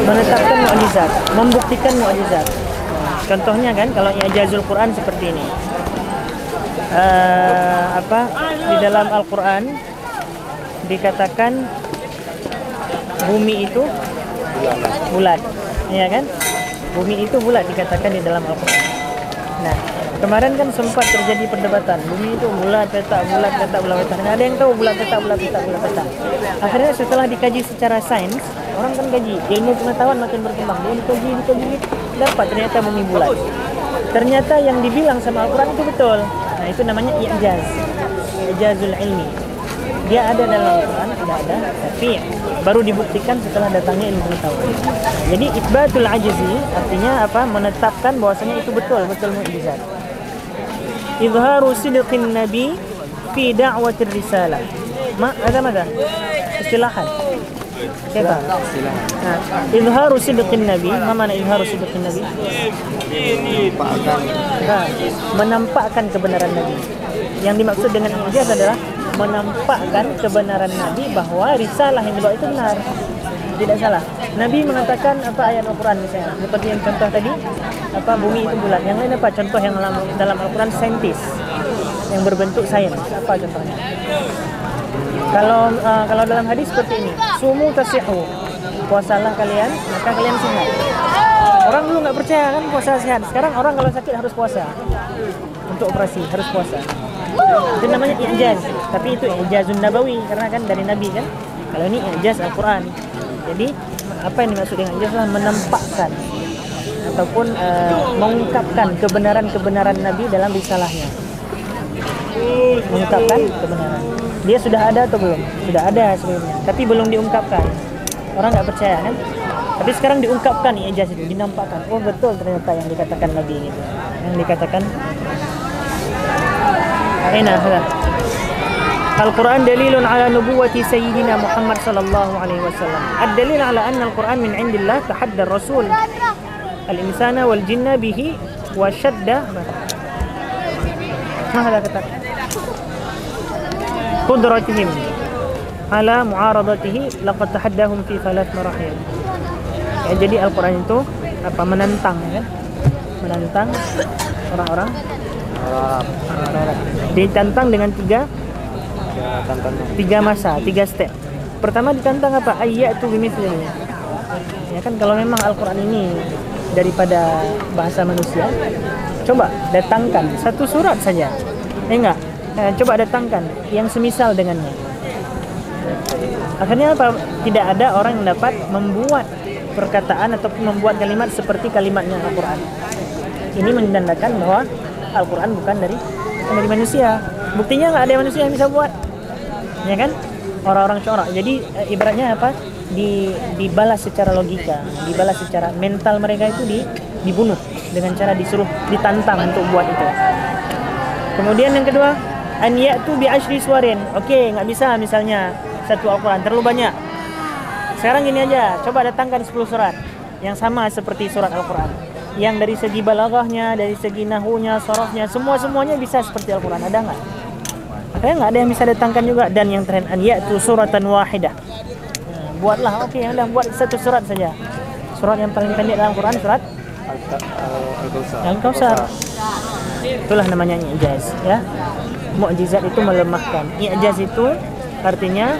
menetapkan mukjizat, membuktikan mukjizat. Contohnya kan kalau i'jazul Quran seperti ini. Di dalam Al-Quran dikatakan bumi itu bulat, ya kan? Bumi itu bulat dikatakan di dalam Al-Quran. Nah, kemarin kan sempat terjadi perdebatan, bumi itu bulat petak, bulat petak, bulat petak. Ada yang tahu bulat petak, bulat petak, bulat petak. Akhirnya setelah dikaji secara sains, orang kan kaji, ilmu pengetahuan makin berkembang. Dia dikaji, dapat ternyata bumi bulat. Ternyata yang dibilang sama Al-Quran itu betul. Nah, itu namanya i'jazul ilmi. Dia ada dalam Al-Quran, tidak ada, tapi baru dibuktikan setelah datangnya ilmu pengetahuan. Jadi itsbatul ajzi artinya apa? Menetapkan bahwasanya itu betul mukjizat. Izharu sidqin nabi fi da'watir risalah. Ada istilahan. Siapa? Nah, izharu sidqin nabi, apa makna izharu sidqin nabi? Menampakkan kebenaran nabi. Yang dimaksud dengan ijaz adalah menampakkan kebenaran nabi bahwa risalah yang dibawa itu benar. Tidak salah. Nabi mengatakan apa ayat Al-Quran misalnya, seperti yang contoh tadi, apa bumi itu bulat. Yang lain apa contoh yang dalam Al-Quran saintis yang berbentuk sains. Apa contohnya? Kalau dalam hadis seperti ini, sumu tasihu, puasalah kalian, maka kalian sehat. Orang dulu nggak percaya kan puasa sehat. Sekarang orang kalau sakit harus puasa. Untuk operasi harus puasa. Itu namanya i'jaz. Tapi itu i'jazun nabawi karena kan dari Nabi kan. Kalau ini i'jaz Al-Quran. Jadi apa yang dimaksud dengan i'jaz adalah menampakkan ataupun mengungkapkan kebenaran-kebenaran Nabi dalam risalahnya. Mengungkapkan kebenaran. Dia sudah ada atau belum? Sudah ada sebelumnya, tapi belum diungkapkan. Orang nggak percaya kan? Tapi sekarang diungkapkan i'jaz itu, dinampakkan. Oh betul ternyata yang dikatakan Nabi itu. Yang dikatakan Al-Quran dalilun ala nubuwati Sayyidina Muhammad sallallahu alaihi wasallam. Ad-dalil ala anna Al-Quran min indillah tahadda Rasul al-insana wal jinna bihi wa shadda mahla kata qudratihim ala mu'aradatihi laqad tahaddahum fi thalath marahil. Ya, jadi Al-Quran itu apa menantang ya. Menantang orang-orang Arab. Ditantang dengan tiga masa, 3 step. Pertama ditantang apa? Ayatu bimithlihi. Ya kan kalau memang Al-Quran ini daripada bahasa manusia, coba datangkan satu surat saja. Enggak. Coba datangkan yang semisal dengannya. Akhirnya apa? Tidak ada orang yang dapat membuat perkataan ataupun membuat kalimat seperti kalimatnya Al-Quran. Ini menandakan bahwa Al-Quran bukan dari manusia. Buktinya nggak ada manusia yang bisa buat, ya kan? Orang-orang corak. Jadi ibaratnya apa? Dibalas secara logika, dibalas secara mental mereka itu dibunuh dengan cara disuruh ditantang untuk buat itu. Kemudian yang kedua, an ya'tu bi asyri suwarin. Oke, nggak bisa misalnya satu Al-Quran terlalu banyak. Sekarang gini aja, coba datangkan 10 surat yang sama seperti surat Al-Quran. Yang dari segi balaghahnya, dari segi nahunya, sorofnya, semuanya bisa seperti Al-Quran. Ada nggak? Akhirnya nggak ada yang bisa datangkan juga. Dan yang terakhir, an ya'tu suratan wahidah. Buatlah, oke, yang udah buat satu surat saja. Surat yang paling pendek dalam Quran, surat Al-Kautsar. Itulah namanya i'jaz, ya. Mukjizat itu melemahkan. I'jaz itu artinya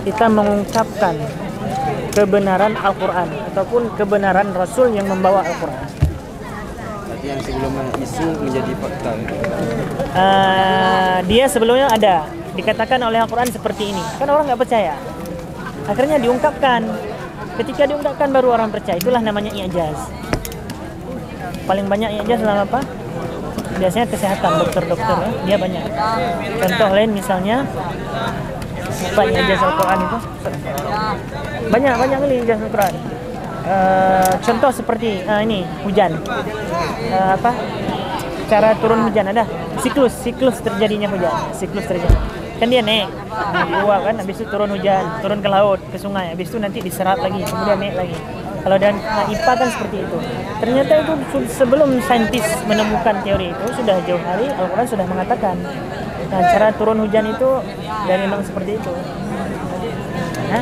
kita mengungkapkan kebenaran Al-Quran ataupun kebenaran Rasul yang membawa Al-Quran. Berarti yang sebelumnya isu menjadi fakta. Dia sebelumnya ada, dikatakan oleh Al-Quran seperti ini. Kan orang nggak percaya. Akhirnya diungkapkan. Ketika diungkapkan baru orang percaya. Itulah namanya i'jaz. Paling banyak i'jaz dalam apa? Biasanya kesehatan, dokter-dokter ya. Dia banyak. Contoh lain misalnya apa i'jaz Al-Quran itu? Banyak kali i'jaz Al-Quran. Contoh seperti ini hujan. Cara turun hujan ada siklus terjadinya hujan. Siklus terjadi. Kan dia naik uap kan, habis itu turun hujan, turun ke laut, ke sungai, habis itu nanti diserap lagi, kemudian naik lagi. Kalau dan IPA kan seperti itu. Ternyata itu sebelum saintis menemukan teori itu sudah jauh hari Al-Quran sudah mengatakan. Nah, cara turun hujan itu dan memang seperti itu. Ha?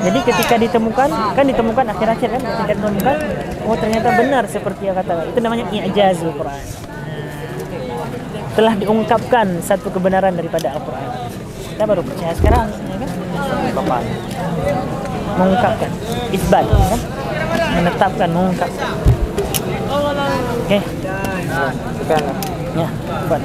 Jadi ketika ditemukan akhir-akhir kan, ketika ditemukan, oh ternyata benar seperti yang kata. Itu namanya i'jazul Quran. Telah diungkapkan satu kebenaran daripada Al-Quran. Kita baru percaya sekarang, ya kan? Bapak mengungkapkan, isbat, kan? Menetapkan, mengungkapkan. Oke. Sekarang. Ya, buat.